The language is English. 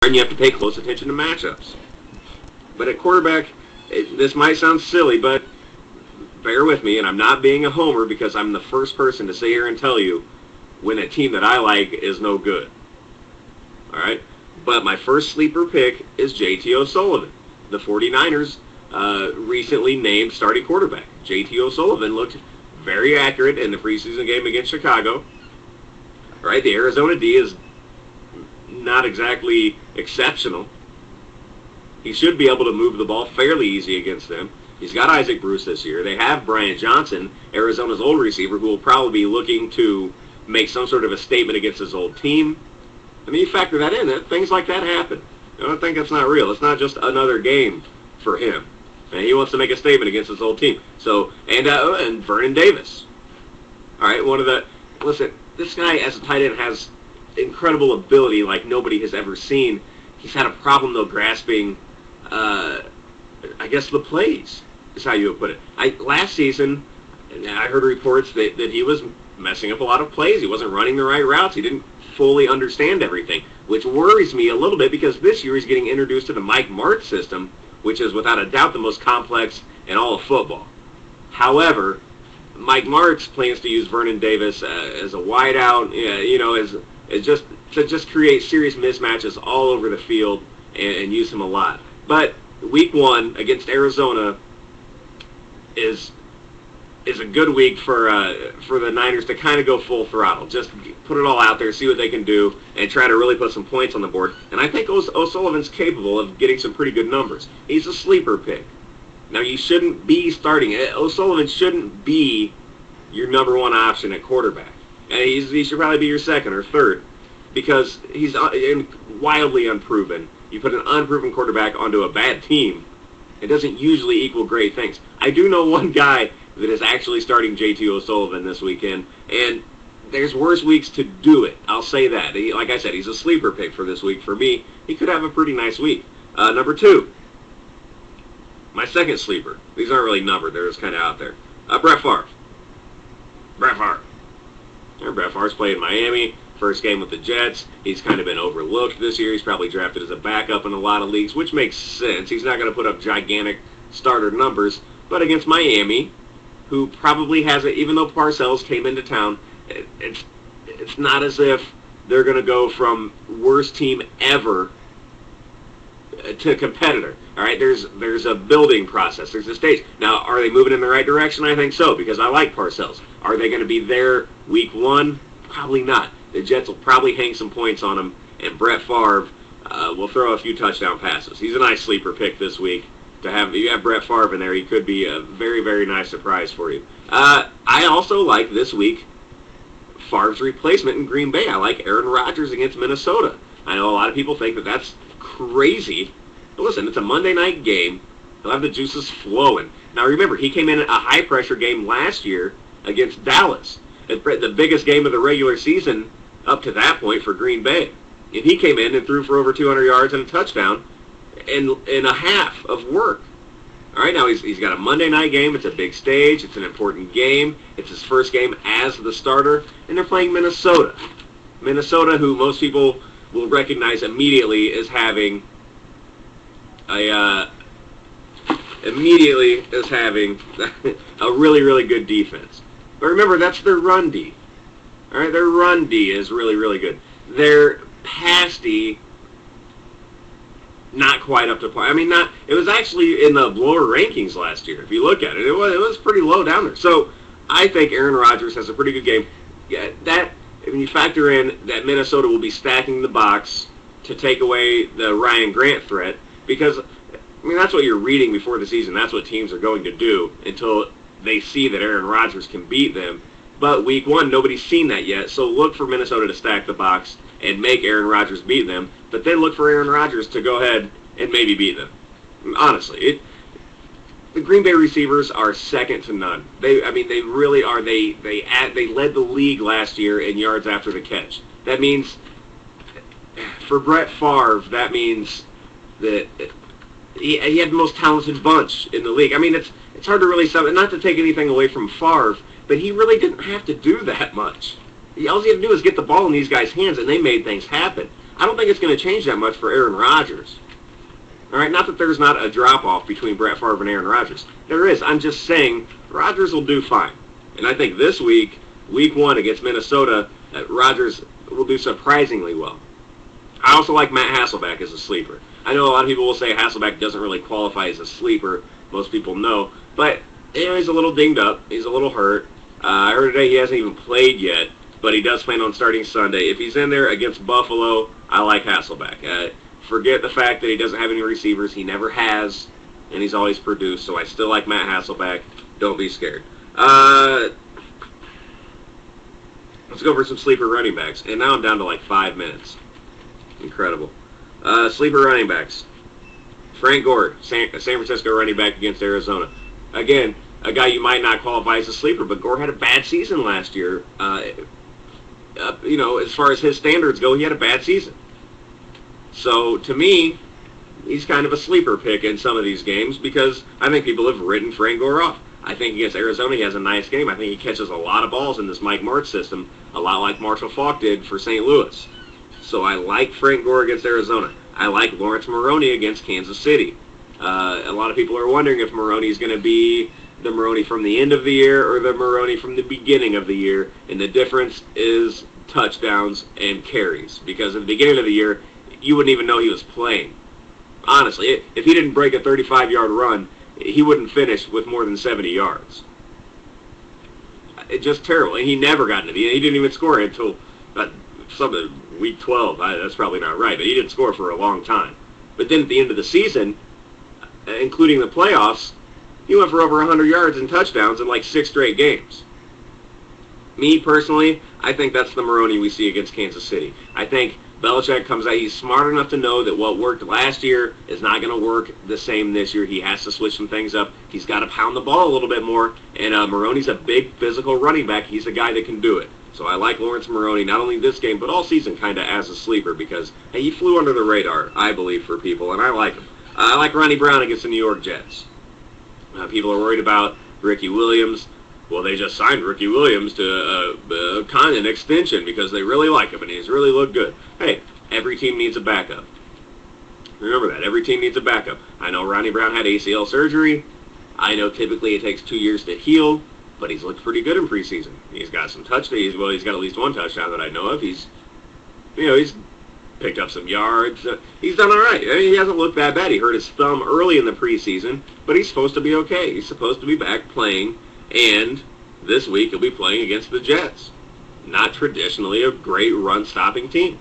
and you have to pay close attention to matchups. But at quarterback, this might sound silly, but bear with me, and I'm not being a homer because I'm the first person to sit here and tell you when a team that I like is no good. All right? But my first sleeper pick is J.T. O'Sullivan. The 49ers recently named starting quarterback. J.T. O'Sullivan looked very accurate in the preseason game against Chicago. All right? The Arizona D is not exactly exceptional. He should be able to move the ball fairly easy against them. He's got Isaac Bruce this year. They have Brian Johnson, Arizona's old receiver, who will probably be looking to make some sort of a statement against his old team. I mean, you factor that in. Things like that happen. I don't think that's not real. It's not just another game for him. And he wants to make a statement against his old team. So, and Vernon Davis. All right, listen, this guy as a tight end has incredible ability like nobody has ever seen. He's had a problem, though, grasping, I guess, the plays, is how you would put it. Last season, I heard reports that he was messing up a lot of plays. He wasn't running the right routes. He didn't fully understand everything, which worries me a little bit because this year he's getting introduced to the Mike Martz system, which is without a doubt the most complex in all of football. However, Mike Martz plans to use Vernon Davis as a wideout, as just create serious mismatches all over the field and use him a lot. But week 1 against Arizona is a good week for the Niners to kind of go full throttle. Just put it all out there, see what they can do, and try to really put some points on the board. And I think O'Sullivan's capable of getting some pretty good numbers. He's a sleeper pick. Now, you shouldn't be starting it. O'Sullivan shouldn't be your number 1 option at quarterback. And he should probably be your second or third because he's wildly unproven. You put an unproven quarterback onto a bad team, it doesn't usually equal great things. I do know one guy that is actually starting J.T. O'Sullivan this weekend, and there's worse weeks to do it. I'll say that. Like I said, he's a sleeper pick for this week. For me, he could have a pretty nice week. Number 2, my second sleeper. These aren't really numbered. They're just kind of out there. Brett Favre. Brett Favre. Brett Favre's played in Miami. First game with the Jets. He's kind of been overlooked this year. He's probably drafted as a backup in a lot of leagues, which makes sense. He's not going to put up gigantic starter numbers. But against Miami, who probably has it, even though Parcells came into town, it's not as if they're going to go from worst team ever to competitor. All right, there's a building process. There's a stage. Now, are they moving in the right direction? I think so, because I like Parcells. Are they going to be there week 1? Probably not. The Jets will probably hang some points on them, and Brett Favre will throw a few touchdown passes. He's a nice sleeper pick this week. If you have Brett Favre in there, he could be a very, very nice surprise for you. I also like this week Favre's replacement in Green Bay. I like Aaron Rodgers against Minnesota. I know a lot of people think that that's crazy. But listen, it's a Monday night game. He'll have the juices flowing. Now remember, he came in a high-pressure game last year against Dallas. The biggest game of the regular season up to that point for Green Bay. And he came in and threw for over 200 yards and a touchdown in a half of work. All right, now he's got a Monday night game. It's a big stage. It's an important game. It's his first game as the starter, and they're playing Minnesota. Minnesota, who most people will recognize immediately as having a really, really good defense. But remember, that's their run D. All right, their run D is really, really good. Their pass D, not quite up to par. I mean, it was actually in the lower rankings last year. If you look at it, it was pretty low down there. So I think Aaron Rodgers has a pretty good game. Yeah, when you factor in that Minnesota will be stacking the box to take away the Ryan Grant threat, because I mean that's what you're reading before the season. That's what teams are going to do until they see that Aaron Rodgers can beat them. But week 1, nobody's seen that yet. So look for Minnesota to stack the box and make Aaron Rodgers beat them. But then look for Aaron Rodgers to go ahead and maybe beat them. Honestly, the Green Bay receivers are second to none. They really are. They led the league last year in yards after the catch. That means for Brett Favre, that means that he had the most talented bunch in the league. I mean, it's hard to really sum it. Not to take anything away from Favre, but he really didn't have to do that much. All he had to do was get the ball in these guys' hands, and they made things happen. I don't think it's going to change that much for Aaron Rodgers. All right, not that there's not a drop-off between Brett Favre and Aaron Rodgers. There is. I'm just saying Rodgers will do fine. And I think this week, week 1 against Minnesota, Rodgers will do surprisingly well. I also like Matt Hasselbeck as a sleeper. I know a lot of people will say Hasselbeck doesn't really qualify as a sleeper. Most people know. But he's a little dinged up. He's a little hurt. I heard today he hasn't even played yet, but he does plan on starting Sunday. If he's in there against Buffalo, I like Hasselbeck. Forget the fact that he doesn't have any receivers. He never has, and he's always produced. So I still like Matt Hasselbeck. Don't be scared. Let's go for some sleeper running backs. And now I'm down to like 5 minutes. Incredible. Sleeper running backs. Frank Gore, San Francisco running back against Arizona. Again, a guy you might not qualify as a sleeper, but Gore had a bad season last year. As far as his standards go, he had a bad season. So, to me, he's kind of a sleeper pick in some of these games because I think people have written Frank Gore off. I think against Arizona he has a nice game. I think he catches a lot of balls in this Mike Martz system, a lot like Marshall Faulk did for St. Louis. So I like Frank Gore against Arizona. I like Lawrence Maroney against Kansas City. A lot of people are wondering if Maroney is going to be the Maroney from the end of the year or the Maroney from the beginning of the year, and the difference is touchdowns and carries. Because at the beginning of the year, you wouldn't even know he was playing. Honestly, if he didn't break a 35-yard run, he wouldn't finish with more than 70 yards. It's just terrible. And he never got into the end. He didn't even score until week 12. That's probably not right, but he didn't score for a long time. But then at the end of the season, including the playoffs, he went for over 100 yards and touchdowns in like 6 straight games. Me, personally, I think that's the Maroney we see against Kansas City. I think Belichick comes out, he's smart enough to know that what worked last year is not going to work the same this year. He has to switch some things up. He's got to pound the ball a little bit more, and Maroney's a big physical running back. He's a guy that can do it. So I like Lawrence Maroney, not only this game, but all season kind of as a sleeper because, hey, he flew under the radar, I believe, for people, and I like him. I like Ronnie Brown against the New York Jets. People are worried about Ricky Williams. Well, they just signed Ricky Williams to an extension because they really like him and he's really looked good. Hey, every team needs a backup. Remember that. Every team needs a backup. I know Ronnie Brown had ACL surgery. I know typically it takes 2 years to heal, but he's looked pretty good in preseason. He's got some touchdowns. He's got at least one touchdown that I know of. He's picked up some yards. He's done all right. I mean, he hasn't looked that bad. He hurt his thumb early in the preseason, but he's supposed to be okay. He's supposed to be back playing, and this week he'll be playing against the Jets. Not traditionally a great run-stopping team.